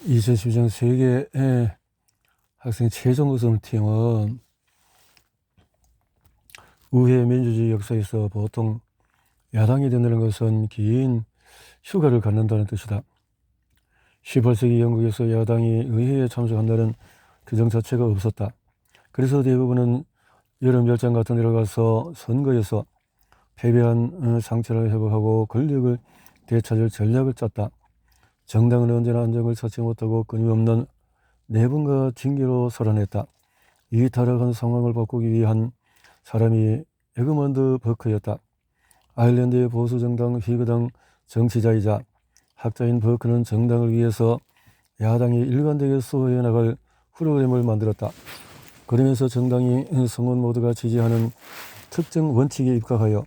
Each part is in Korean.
2010년 세계 학생 최종 우승팀은 의회 민주주의 역사에서 보통 야당이 된다는 것은 긴 휴가를 갖는다는 뜻이다. 18세기 영국에서 야당이 의회에 참석한다는 규정 자체가 없었다. 그래서 대부분은 여름 열장 같은 데로 가서 선거에서 패배한 상처를 회복하고 권력을 되찾을 전략을 짰다. 정당은 언제나 안정을 찾지 못하고 끊임없는 내분과 징계로 소란했다. 이 타락한 상황을 바꾸기 위한 사람이 에그먼드 버크였다. 아일랜드의 보수정당 휘그당 정치자이자 학자인 버크는 정당을 위해서 야당이 일관되게 수호해 나갈 프로그램을 만들었다. 그러면서 정당이 성원 모두가 지지하는 특정 원칙에 입각하여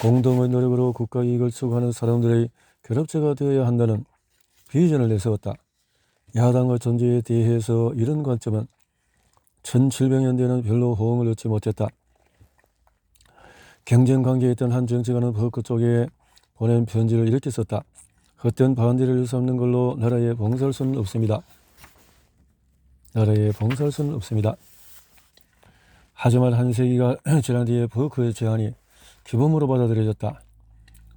공동의 노력으로 국가 이익을 추구하는 사람들의 결합체가 되어야 한다는 비전을 내세웠다. 야당의 존재에 대해서 이런 관점은 1700년대에는 별로 호응을 얻지 못했다. 경쟁관계에 있던 한 정치가는 버크 쪽에 보낸 편지를 이렇게 썼다. 헛된 반대를 일삼는 걸로 나라에 봉사할 수는 없습니다. 하지만 한 세기가 지난 뒤에 버크의 제안이 규범으로 받아들여졌다.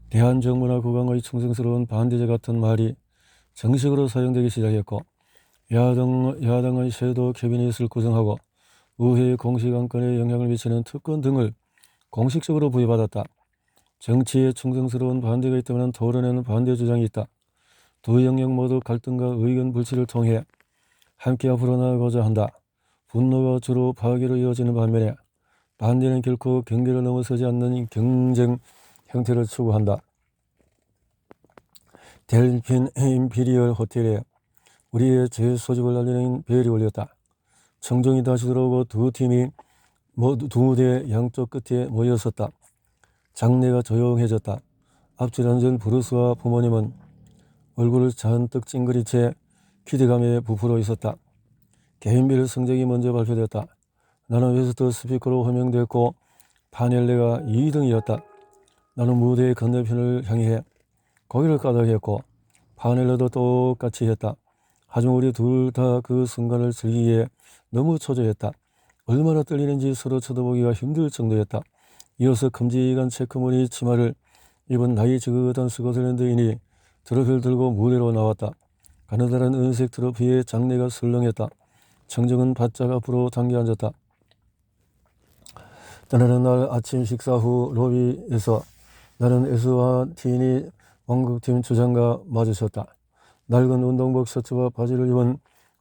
대한정부나 국왕의 충성스러운 반대자 같은 말이 정식으로 사용되기 시작했고, 야당은 섀도우 캐비닛을 구성하고 의회의 공식 안건에 영향을 미치는 특권 등을 공식적으로 부여받았다. 정치에 충성스러운 반대가 있다면 토론에는 반대 주장이 있다. 두 영역 모두 갈등과 의견 불치를 통해 함께 앞으로 나아가고자 한다. 분노가 주로 파괴로 이어지는 반면에 반대는 결코 경계를 넘어서지 않는 경쟁 형태를 추구한다. 델핀 임피리얼 호텔에 우리의 재소집을 알리는 벨이 울렸다. 청중이 다시 들어오고 두 팀이 두 무대 양쪽 끝에 모였었다. 장내가 조용해졌다. 앞줄 앉은 브루스와 부모님은 얼굴을 잔뜩 찡그린 채 기대감에 부풀어 있었다. 개인별 성적이 먼저 발표됐다. 나는 웨스트 스피커로 호명됐고 파넬레가 2등이었다. 나는 무대의 건너편을 향해 고개를 까닭했고 파넬레도 똑같이 했다. 하지만 우리 둘 다 그 순간을 즐기기에 너무 초조했다. 얼마나 떨리는지 서로 쳐다보기가 힘들 정도였다. 이어서 큼직한 체크무늬 치마를 입은 나이 지긋한 스코틀랜드인이 트로피를 들고 무대로 나왔다. 가느다란 은색 트로피에 장내가 설렁했다. 청중은 바짝 앞으로 당겨 앉았다. 떠나는 날 아침 식사 후 로비에서 나는 에스와티니 왕국팀 주장과 마주쳤다. 낡은 운동복 셔츠와 바지를 입은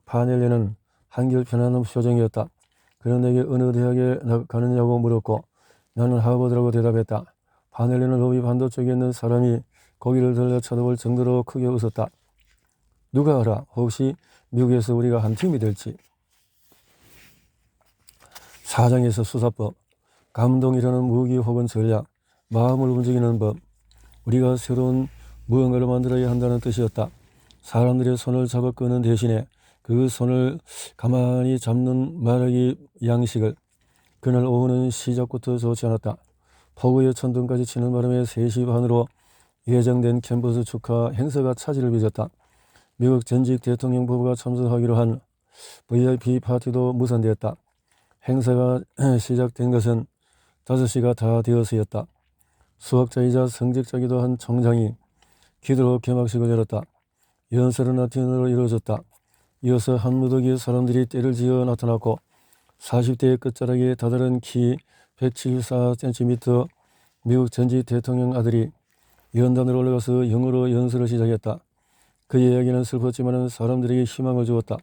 파넬레는 한결 편안한 표정이었다. 그는 내게 어느 대학에 가느냐고 물었고 나는 하버드라고 대답했다. 파넬레는 로비 반대쪽에 있는 사람이 고개를 들려 쳐다볼 정도로 크게 웃었다. 누가 알아? 혹시 미국에서 우리가 한 팀이 될지. 사장에서 수사법, 감동이라는 무기 혹은 전략, 마음을 움직이는 법, 우리가 새로운 무언가를 만들어야 한다는 뜻이었다. 사람들의 손을 잡아 끄는 대신에 그 손을 가만히 잡는 말하기 양식을. 그날 오후는 시작부터 좋지 않았다. 폭우에 천둥까지 치는 바람에 3시 반으로 예정된 캠퍼스 축하 행사가 차질을 빚었다. 미국 전직 대통령 부부가 참석하기로 한 VIP 파티도 무산되었다. 행사가 시작된 것은 5시가 다 되어서였다. 수학자이자 성직자기도 한 총장이 기도로 개막식을 열었다. 연설은 라틴어로 이루어졌다. 이어서 한 무더기의 사람들이 떼를 지어 나타났고 40대의 끝자락에 다다른 키 174cm 미국 전직 대통령 아들이 연단으로 올라가서 영어로 연설을 시작했다. 그의 이야기는 슬펐지만 사람들에게 희망을 주었다.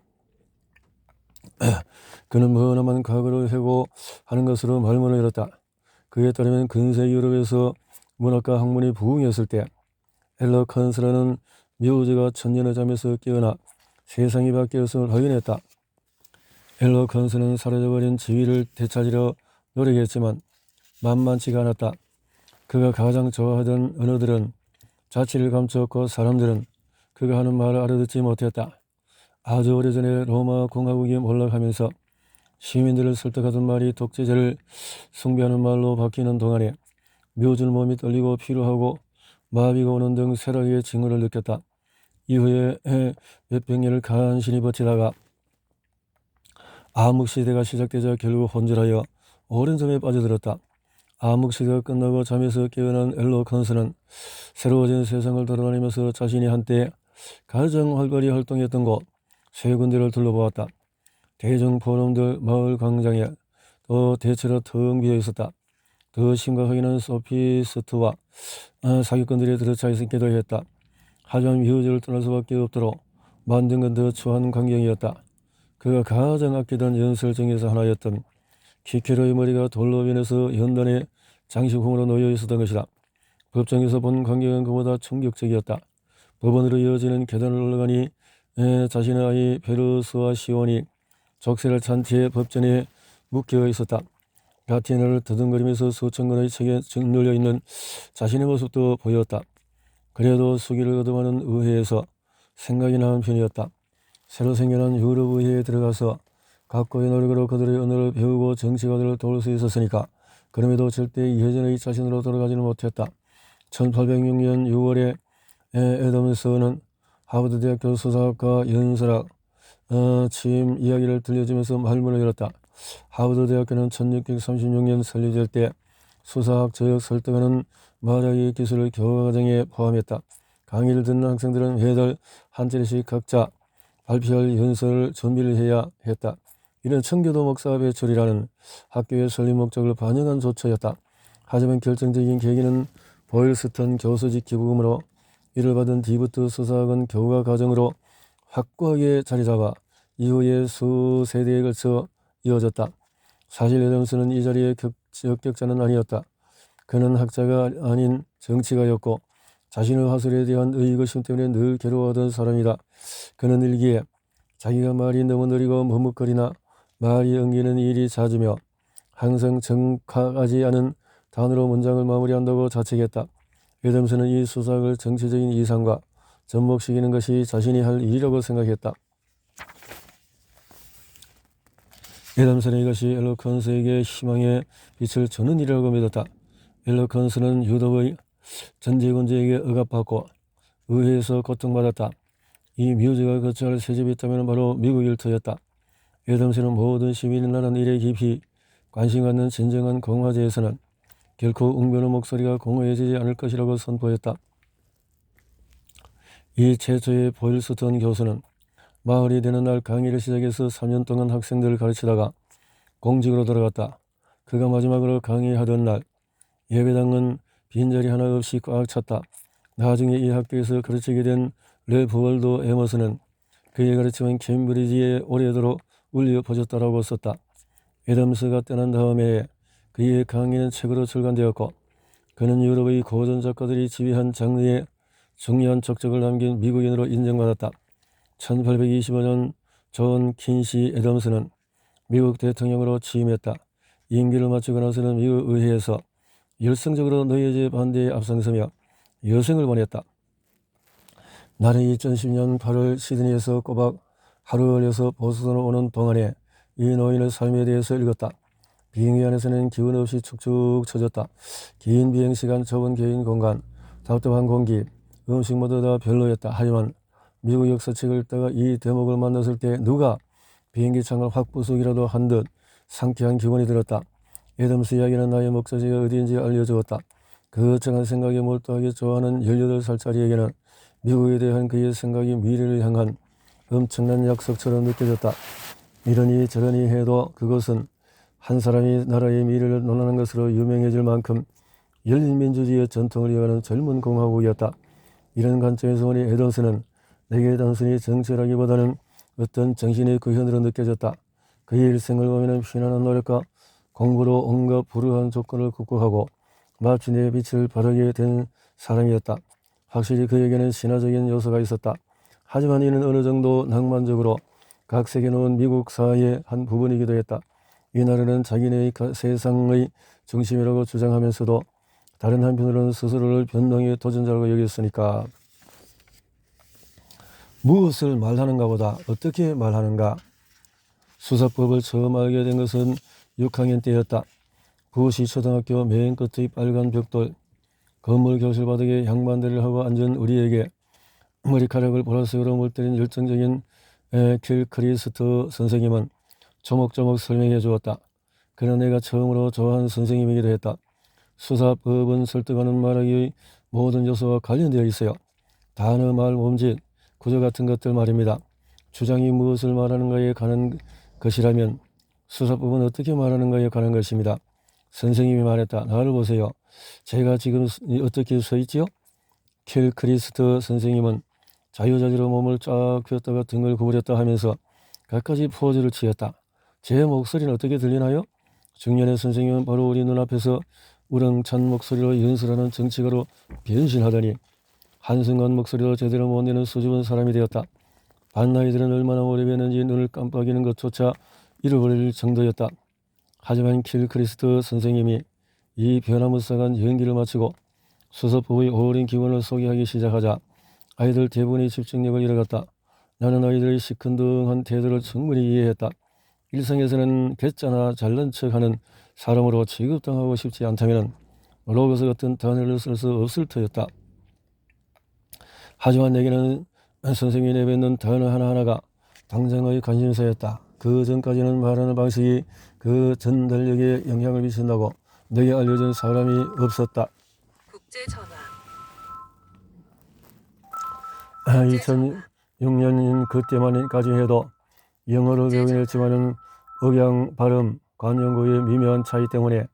그는 머나먼 과거를 회고하는 것으로 말문을 열었다. 그에 따르면 근세 유럽에서 문학과 학문이 부흥했을 때 엘러 컨스라는 미우즈가 천년의 잠에서 깨어나 세상이 바뀌었음을 확인했다. 엘러 컨스는 사라져버린 지위를 되찾으려 노력했지만 만만치가 않았다. 그가 가장 좋아하던 언어들은 자취를 감추었고 사람들은 그가 하는 말을 알아듣지 못했다. 아주 오래전에 로마 공화국이 몰락하면서 시민들을 설득하던 말이 독재자를 숭배하는 말로 바뀌는 동안에 묘줄 몸이 떨리고 피로하고 마비가 오는 등 쇠락의 징후를 느꼈다. 이후에 몇백 년을 간신히 버티다가 암흑시대가 시작되자 결국 혼절하여 오랜 잠에 빠져들었다. 암흑시대가 끝나고 잠에서 깨어난 엘로컨스는 새로워진 세상을 돌아다니면서 자신이 한때 가장 활발히 활동했던 곳 세 군데를 둘러보았다. 대중 포럼들 마을 광장에 또 대체로 텅 비어 있었다. 더 심각하게는 소피스트와 사기꾼들이 들어차 있기도 했다. 하지만 뮤즈를 떠날 수밖에 없도록 만든 건 더 추한 광경이었다. 그가 가장 아끼던 연설 중에서 하나였던 키케로의 머리가 돌로 변해서 연단의 장식품으로 놓여 있었던 것이다. 법정에서 본 광경은 그보다 충격적이었다. 법원으로 이어지는 계단을 올라가니 자신의 아이 베르스와 시온이 족쇄를 찬 뒤에 법전에 묶여 있었다. 가티나를 더듬거리면서 수천 권의 책에 짓눌려 있는 자신의 모습도 보였다. 그래도 수기를 거듭하는 의회에서 생각이 나는 편이었다. 새로 생겨난 유럽 의회에 들어가서 각고의 노력으로 그들의 언어를 배우고 정치가들을 도울 수 있었으니까 그럼에도 절대 예전의 자신으로 돌아가지는 못했다. 1806년 6월에 애덤스는 하버드 대학교 수사학과 연설학 취임 이야기를 들려주면서 말문을 열었다. 하버드 대학교는 1636년 설립될 때 수사학 저역 설득하는 말하기 기술을 교과과정에 포함했다. 강의를 듣는 학생들은 매달 한 자리씩 각자 발표할 연설을 준비를 해야 했다. 이는 청교도 목사 배출이라는 학교의 설립 목적을 반영한 조처였다. 하지만 결정적인 계기는 보일스턴 교수직 기부금으로 이를 받은 디부트 수사학은 교과 과정으로 확고하게 자리잡아 이후에 수세대에 걸쳐 이어졌다. 사실 애덤스는 이 자리의 적격자는 아니었다. 그는 학자가 아닌 정치가였고 자신의 화술에 대한 의구심 때문에 늘 괴로워하던 사람이다. 그는 일기에 자기가 말이 너무 느리고 머뭇거리나 말이 엉기는 일이 잦으며 항상 정확하지 않은 단어로 문장을 마무리한다고 자책했다. 애덤스는 이 수사학을 정치적인 이상과 접목시키는 것이 자신이 할 일이라고 생각했다. 애덤스는 이것이 엘로컨스에게 희망의 빛을 주는 일이라고 믿었다. 엘로컨스는 유럽의 전제군주에게 억압받고 의회에서 고통받았다. 이 뮤즈가 거쳐야 할 새집이 있다면 바로 미국 일터였다. 애덤스는 모든 시민이 나라는 일에 깊이 관심 갖는 진정한 공화제에서는 결코 웅변의 목소리가 공허해지지 않을 것이라고 선포했다. 이 최초의 보일스턴 교수는 마을이 되는 날 강의를 시작해서 3년 동안 학생들을 가르치다가 공직으로 돌아갔다. 그가 마지막으로 강의하던 날 예배당은 빈자리 하나 없이 꽉 찼다. 나중에 이 학교에서 가르치게 된 레버월드 에머스는 그의 가르침은 캠브리지에 오래도록 울려 퍼졌다라고 썼다. 애덤스가 떠난 다음에 그의 강의는 책으로 출간되었고 그는 유럽의 고전 작가들이 지휘한 장르에 중요한 족적을 남긴 미국인으로 인정받았다. 1825년 존 킨시 애덤스는 미국 대통령으로 취임했다. 임기를 마치고 나서는 미국 의회에서 열성적으로 노예제 반대에 앞장서며 여생을 보냈다. 나는 2010년 8월 시드니에서 꼬박 하루 걸려서 보스턴으로 오는 동안에 이 노인의 삶에 대해서 읽었다. 비행기 안에서는 기운 없이 축축 처졌다. 긴 비행시간, 좁은 개인 공간, 답답한 공기, 음식 모두 다 별로였다. 하지만 미국 역사책을 읽다가 이 대목을 만났을 때 누가 비행기 창을 확 부수기라도 한 듯 상쾌한 기분이 들었다. 애덤스 이야기는 나의 목적지가 어디인지 알려주었다. 거창한 생각에 몰두하게 좋아하는 18살짜리에게는 미국에 대한 그의 생각이 미래를 향한 엄청난 약속처럼 느껴졌다. 이러니 저러니 해도 그것은 한 사람이 나라의 미래를 논하는 것으로 유명해질 만큼 열린민주주의의 전통을 이어가는 젊은 공화국이었다. 이런 관점에서 보니 애덤스는 내게 단순히 정치라기보다는 어떤 정신의 구현으로 느껴졌다. 그의 일생을 보면 피나는 노력과 공부로 온갖 불우한 조건을 극복하고 마치 내 빛을 발하게 된 사람이었다. 확실히 그에게는 신화적인 요소가 있었다. 하지만 이는 어느 정도 낭만적으로 각색해 놓은 미국 사회의 한 부분이기도 했다. 이 나라는 자기네의 세상의 중심이라고 주장하면서도 다른 한편으로는 스스로를 변동의 도전자라고 여겼으니까. 무엇을 말하는가 보다 어떻게 말하는가. 수사법을 처음 알게 된 것은 6학년 때였다. 부시 초등학교 맨 끝의 빨간 벽돌, 건물 교실 바닥에 양반대를 하고 앉은 우리에게 머리카락을 보라색으로 물들인 열정적인 길크리스트 선생님은 조목조목 설명해 주었다. 그는 내가 처음으로 좋아하는 선생님이기도 했다. 수사법은 설득하는 말하기의 모든 요소와 관련되어 있어요. 단어, 말, 몸짓, 구조 같은 것들 말입니다. 주장이 무엇을 말하는가에 관한 것이라면 수사법은 어떻게 말하는가에 관한 것입니다. 선생님이 말했다. 나를 보세요. 제가 지금 어떻게 서 있지요? 킬크리스트 선생님은 자유자재로 몸을 쫙 폈다가 등을 구부렸다 하면서 갖가지 포즈를 취했다. 제 목소리는 어떻게 들리나요? 중년의 선생님은 바로 우리 눈앞에서 우렁찬 목소리로 연설하는 정치가로 변신하더니 한순간 목소리도 제대로 못 내는 수줍은 사람이 되었다. 반나이들은 얼마나 오래 뵀는지 눈을 깜빡이는 것조차 잃어버릴 정도였다. 하지만 킬크리스트 선생님이 이 변화무쌍한 연기를 마치고 수서법의 어린 기원을 소개하기 시작하자 아이들 대부분이 집중력을 잃어갔다. 나는 아이들의 시큰둥한 태도를 충분히 이해했다. 일상에서는 괴짜나 잘난 척하는 사람으로 취급당하고 싶지 않다면 로고스 같은 단어를 쓸 수 없을 터였다. 하지만 내게는 선생님이 내뱉는 단어 하나하나가 당장의 관심사였다. 그 전까지는 말하는 방식이 그 전달력에 영향을 미친다고 내게 알려준 사람이 없었다. 국제전화. 2006년인 그때만까지 해도 영어를 배우긴 했지만은 억양, 발음, 관용구의 미묘한 차이 때문에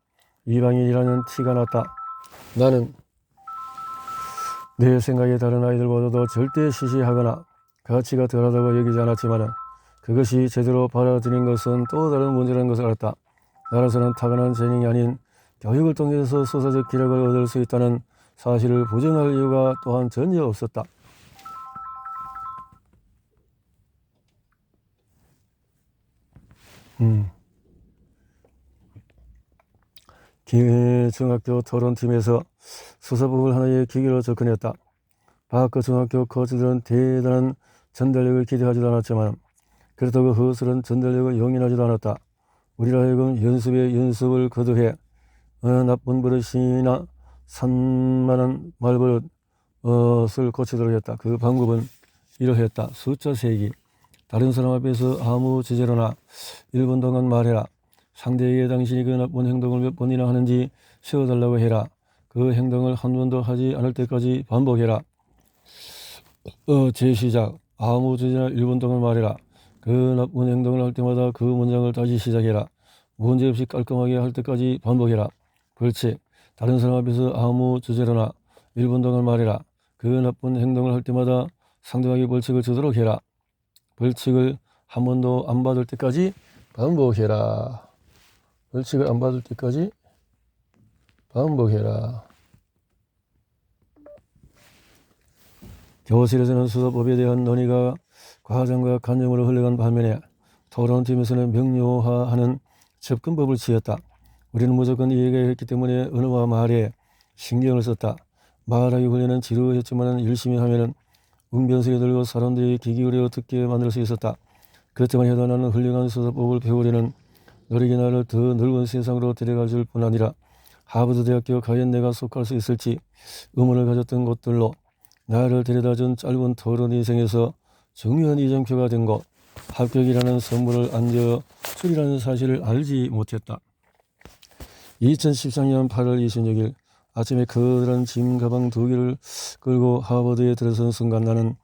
이방인이라는 티가 났다. 나는 내 생각에 다른 아이들보다도 절대 시시하거나 가치가 덜하다고 여기지 않았지만 그것이 제대로 받아들인 것은 또 다른 문제라는 것을 알았다. 나라서는 타고난 재능이 아닌 교육을 통해서 소사적 기력을 얻을 수 있다는 사실을 부정할 이유가 또한 전혀 없었다. 중학교 토론팀에서 수사법을 하나의 기계로 접근했다. 바학과 중학교 코치들은 대단한 전달력을 기대하지도 않았지만 그렇다고 허술한 전달력을 용인하지도 않았다. 우리로 하여금 연습에 연습을 거듭해 나쁜 버릇이나 산만한 말버릇을 고치도록 했다. 그 방법은 이러했다. 숫자 세기. 다른 사람 앞에서 아무 주제로나 1분 동안 말해라. 상대에게 당신이 그 나쁜 행동을 몇 번이나 하는지 세워달라고 해라. 그 행동을 한 번도 하지 않을 때까지 반복해라. 재시작. 아무 주제나 1분 동안 말해라. 그 나쁜 행동을 할 때마다 그 문장을 다시 시작해라. 문제없이 깔끔하게 할 때까지 반복해라. 벌칙. 다른 사람 앞에서 아무 주제로나 1분 동안 말해라. 그 나쁜 행동을 할 때마다 상대방에게 벌칙을 주도록 해라. 벌칙을 한 번도 안 받을 때까지 반복해라. 벌칙을 안 받을 때까지 반복해라. 교실에서는 수사법에 대한 논의가 과장과 간접으로 흘러간 반면에 토론팀에서는 명료화하는 접근법을 취했다. 우리는 무조건 이해했기 때문에 언어와 말에 신경을 썼다. 말하기 훈련은 지루했지만 열심히 하면 웅변소리 들고 사람들이 귀 기울여 듣게 만들 수 있었다. 그렇지만 해도 나는 훌륭한 수사법을 배우려는 노력이 나를 더 넓은 세상으로 데려갈 줄 뿐 아니라 하버드 대학교 과연 내가 속할 수 있을지 의문을 가졌던 곳들로 나를 데려다준 짧은 토론 인생에서 중요한 이정표가 된 곳, 합격이라는 선물을 안겨주리라는 사실을 알지 못했다. 2013년 8월 26일 아침에 커다란 짐 가방 2개를 끌고 하버드에 들어선 순간 나는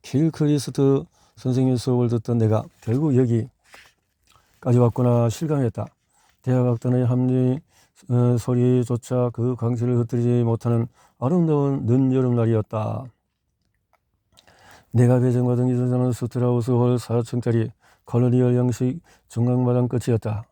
킬크리스트 선생님의 수업을 듣던 내가 결국 여기까지 왔구나 실감했다. 대학 악단의 합리 소리조차 그 광채를 흩뜨리지 못하는 아름다운 늦여름날이었다. 내가 배정받은 기숙사는 스트라우스 홀 4층짜리 컬러리얼 양식 중앙마당 끝이었다.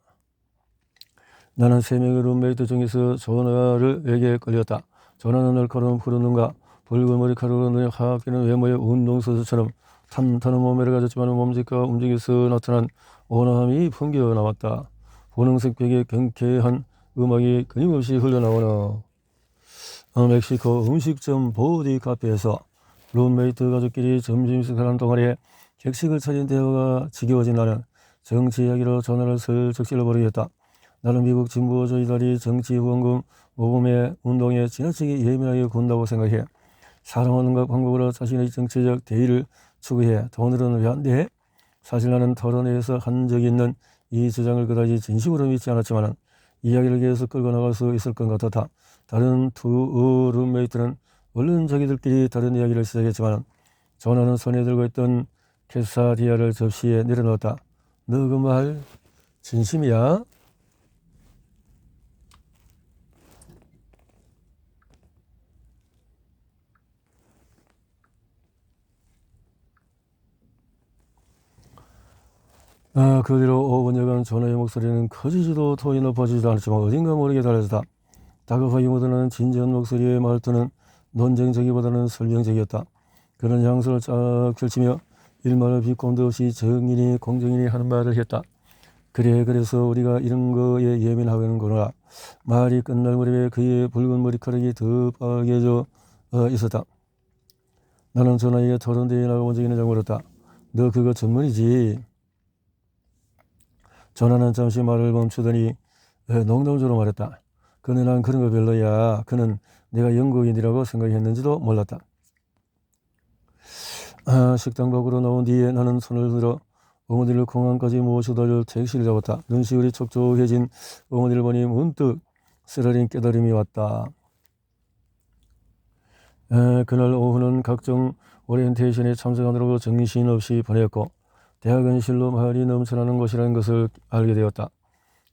나는 3명의 룸메이트 중에서 조나를에게 끌렸다. 조나는 날카로운 푸른 눈과 붉은 머리카락으로 눈에 확 띄는 외모의 운동선수처럼 탄탄한 몸매를 가졌지만 몸짓과 움직임에서 나타난 온화함이 풍겨 나왔다. 분홍색 벽에 경쾌한 음악이 끊임없이 흘러나오는 멕시코 음식점 보디 카페에서 룸메이트 가족끼리 점심 식사하는 동안에 격식을 차린 대화가 지겨워진 나는 정치 이야기로 전화를 슬쩍 찔러버리겠다. 나는 미국 진보주의자들이 정치 후원금 모금에 운동에 지나치게 예민하게 군다고 생각해. 사랑하는 것 방법으로 자신의 정치적 대의를 추구해 돈으로는 왜 안 돼? 사실 나는 토론회에서 한 적이 있는 이 주장을 그다지 진심으로 믿지 않았지만 이야기를 계속 끌고 나갈 수 있을 것 같았다. 다른 두 룸메이트는 얼른 자기들끼리 다른 이야기를 시작했지만 전화는 손에 들고 있던 캐사디아를 접시에 내려놓았다. 너 그 말 진심이야? 그 뒤로 5분여간 전화의 목소리는 커지지도 톤이 높아지지도 않았지만 어딘가 모르게 달라졌다. 다급하게 묻어나는 진지한 목소리의 말투는 논쟁적이보다는 설명적이었다. 그는 향수를 쫙 펼치며 일말의 비꼼도 없이 정인이 공정인이 하는 말을 했다. 그래 그래서 우리가 이런 거에 예민하는구나. 말이 끝날 무렵에 그의 붉은 머리카락이 더 빨개져 있었다. 나는 전화에게 토론대회에 나가본 적이 있는지 물었다. 너 그거 전문이지? 전화는 잠시 말을 멈추더니 농담조로 말했다. 그는 난 그런 거 별로야. 그는 내가 영국인이라고 생각했는지도 몰랐다. 식당 밖으로 나온 뒤에 나는 손을 들어 어머니를 공항까지 모셔다 줄 택시를 잡았다. 눈시울이 촉촉해진 어머니를 보니 문득 쓰라린 깨달음이 왔다. 그날 오후는 각종 오리엔테이션에 참석하느라고 정신없이 보냈고 대학은 실로 마을이 넘쳐나는 곳이라는 것을 알게 되었다.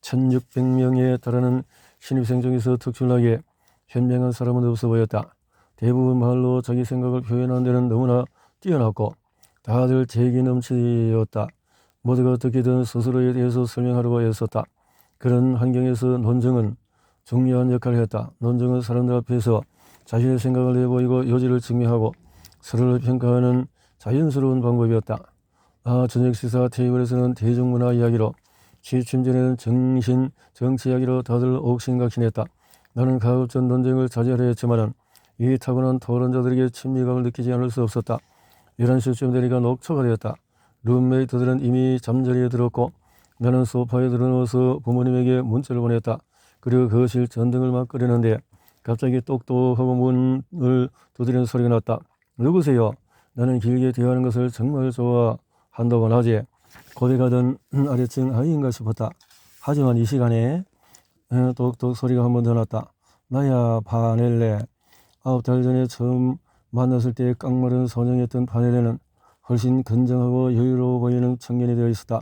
1600명에 달하는 신입생 중에서 특출나게 현명한 사람은 없어 보였다. 대부분 말로 자기 생각을 표현하는 데는 너무나 뛰어났고 다들 재기 넘치었다. 모두가 어떻게든 스스로에 대해서 설명하려고 애썼다. 그런 환경에서 논쟁은 중요한 역할을 했다. 논쟁은 사람들 앞에서 자신의 생각을 내보이고 요지를 증명하고 서로를 평가하는 자연스러운 방법이었다. 저녁 식사 테이블에서는 대중문화 이야기로 취침 전에는 정치 이야기로 다들 옥신각신했다. 나는 가급적 논쟁을 자제하려 했지만 이 타고난 토론자들에게 친밀감을 느끼지 않을 수 없었다. 11시쯤 되니까 녹초가 되었다. 룸메이트들은 이미 잠자리에 들었고 나는 소파에 들어누워서 부모님에게 문자를 보냈다. 그리고 거실 전등을 막 끄려는데 갑자기 똑똑하고 문을 두드리는 소리가 났다. 누구세요? 나는 길게 대화하는 것을 정말 좋아한다고는 하지. 고백하던 아래층 아이인가 싶었다. 하지만 이 시간에 똑똑 소리가 한 번 더 났다. 나야 바넬레. 9달 전에 처음 만났을 때 깡마른 소년이었던 바넬레는 훨씬 건장하고 여유로워 보이는 청년이 되어 있었다.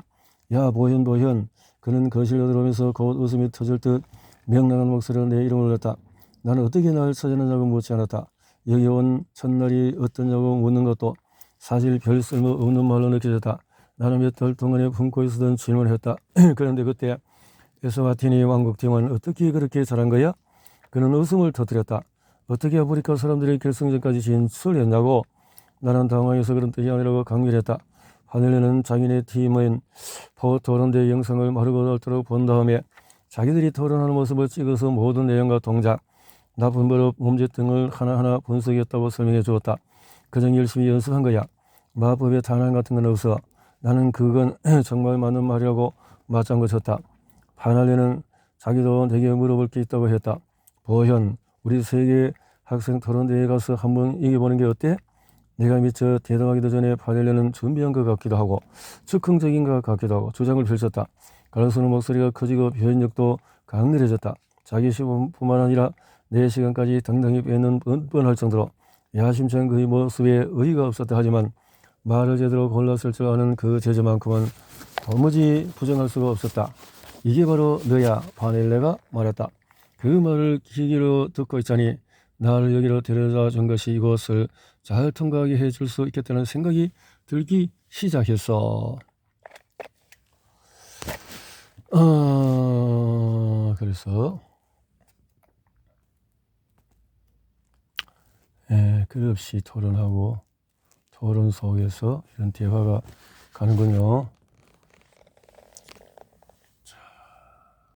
야 보현. 그는 거실로 들어오면서 곧 웃음이 터질 듯 명랑한 목소리로 내 이름을 불렀다. 나는 어떻게 날 찾았느냐고 묻지 않았다. 여기 온 첫날이 어떠냐고 묻는 것도 사실 별 쓸모 없는 말로 느껴졌다. 나는 몇 달 동안에 품고 있었던 질문을 했다. 그런데 그때 에스와티니 왕국팀은 어떻게 그렇게 잘한 거야? 그는 웃음을 터뜨렸다. 어떻게 아프리카 사람들이 결승전까지 진출했냐고? 나는 당황해서 그런 뜻이 아니라고 강렬했다. 하늘에는 자기네 팀의 토론대 영상을 마르고 닳도록 본 다음에 자기들이 토론하는 모습을 찍어서 모든 내용과 동작, 나쁜 버릇, 몸짓 등을 하나하나 분석했다고 설명해 주었다. 그저 열심히 연습한 거야. 마법의 단안 같은 건 없어. 나는 그건 정말 맞는 말이라고 맞장구 쳤다. 파날레는 자기도 내게 물어볼 게 있다고 했다. 보현, 우리 세계 학생 토론대회에 가서 한번 이겨보는 게 어때? 내가 미처 대담하기도 전에 파넬레는 준비한 것 같기도 하고 즉흥적인 것 같기도 하고 주장을 펼쳤다. 갈수록 목소리가 커지고 표현력도 강렬해졌다. 자기 시간뿐만 아니라 내 시간까지 당당히 뺏는 뻔할 정도로 야심찬 그의 모습에 의의가 없었다. 하지만 말을 제대로 골랐을 줄 아는 그 재주만큼은 도무지 부정할 수가 없었다. 이게 바로 너야, 바넬레가 말했다. 그 말을 귀기로 듣고 있자니 나를 여기로 데려다 준 것이 이곳을 잘 통과하게 해줄 수 있겠다는 생각이 들기 시작했어. 그래서 끝없이 토론하고 토론 속에서 이런 대화가 가는군요.